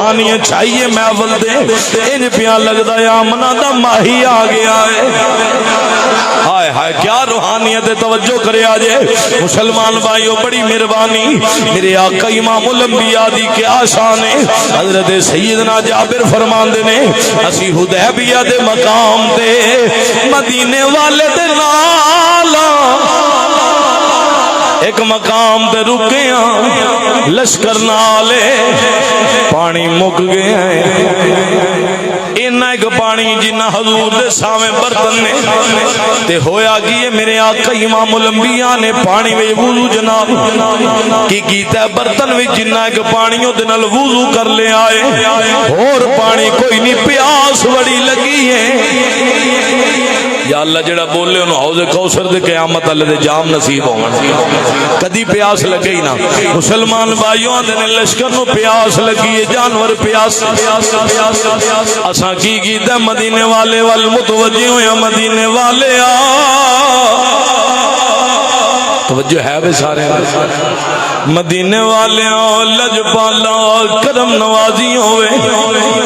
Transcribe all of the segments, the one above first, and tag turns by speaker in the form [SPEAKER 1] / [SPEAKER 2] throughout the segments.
[SPEAKER 1] روحانیت چاہیے محفل دے ان پیاں لگدا ہے آمنہ دا ماہی آ گیا ہے ہائے ہائے کیا روحانیت توجہ کرے آجے مسلمان بھائیو بڑی مہربانی میرے آقا امام الانبیاء دی کیا شان ہے حضرت سیدنا جابر فرماندے نے اسی حدیبیہ دے مقام دے مدینے والے دے نالا ایک مقام دے رکے ہیں لشکر نالے پانی مک گئے ہیں اینا ایک پانی جنہ حضور دے سامنے برتن نے تے ہویا کہ میرے آقا امام الانبیاء نے پانی وے وضو جناب کی کیتا ہے برتن وے جنہ ایک پانیوں دے نال وضو کر لے آئے اور پانی کوئی نہیں پیاس بڑی لگی ہے یا اللہ جڑا بولے انہوں حوض کوثر دے قیامت اللہ دے جام نصیب ہوں کدی پیاس لگے ہی نا مسلمان بھائیوں دے لشکر نو پیاس لگی ہے جانور پیاس اساں کی کیتا مدینے والے والمتوجہ ہویا مدینے والے توجہ ہے بے سارے مدینے والے لجپالا کرم نوازی ہوئے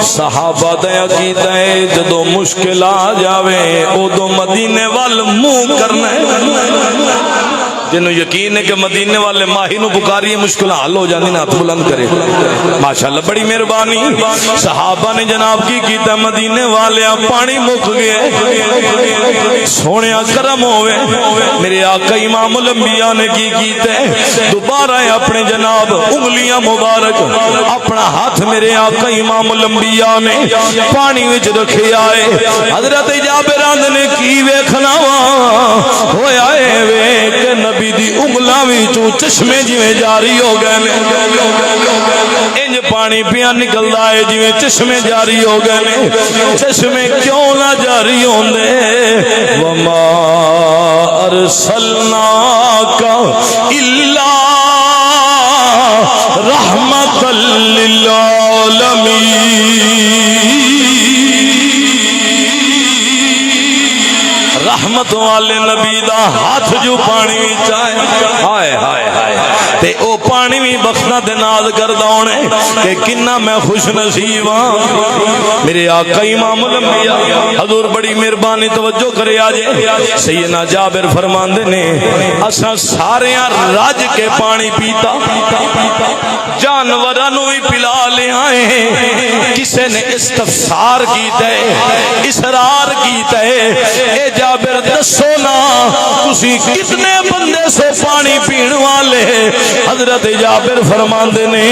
[SPEAKER 1] صحابہ دیا کی دے جدو مشکل آ جاوے او دو مدینے وال منہ کرنا جنہوں یقین ہے کہ مدینے والے ماہی نو پکاری مشکل حل ہو جاندی نا تو بلند کرے ماشاءاللہ بڑی مہربانی صحابہ نے جناب کی کیتا مدینے والے پانی مک گئے سونے کرم ہوئے میرے آقا امام الانبیاء نے کی کیتے دوبارہ اپنے جناب انگلیاں مبارک اپنا ہاتھ میرے آقا امام الانبیاء نے پانی وچ رکھے آئے حضرت جابر نے کی ویکھنا ہویا اے وے کہ نبی دی انگلاں وچوں چشمے جویں جاری ہو گئے انج پانی پیا نکلدا ہے جویں چشمے جاری ہو گئے چشمے کیوں نہ جاری ہوندے وما ارسلناک الا رحمت للعالمین رحمت والے نبی دا ہاتھ جو پانی بھی چاہے ہائے ہائے ہائے تے او پانی بھی بخشنا دے ناز کردہ ہونے کہ کنہ میں خوش نصیب ہاں میرے آقا امام الانبیاء حضور بڑی مہربانی توجہ کرے آجے سیدنا جابر فرمان دینے اساں سارے راج کے پانی پیتا جانورانو بھی پلا لے آئے ہیں کسے نے استفسار کیتا ہے اسرار کیتا ہے اے جابر دسو نا تسی کتنے بندے سے پانی پین والے حضرت جابر فرمان دینے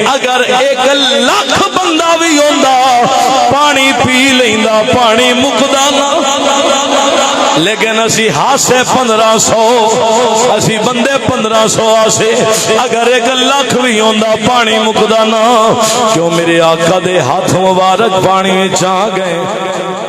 [SPEAKER 1] اگر 1,00,000 بندہ بھی ہوندا پانی پی لیندہ پانی مقدانا لیکن اسی ہاسے 1500 اسی بندے 1500 آسے اگر 1,00,000 بھی ہوندا پانی مقدانا کیوں میرے آقا دے ہاتھ مبارک پانی میں چاہ گئے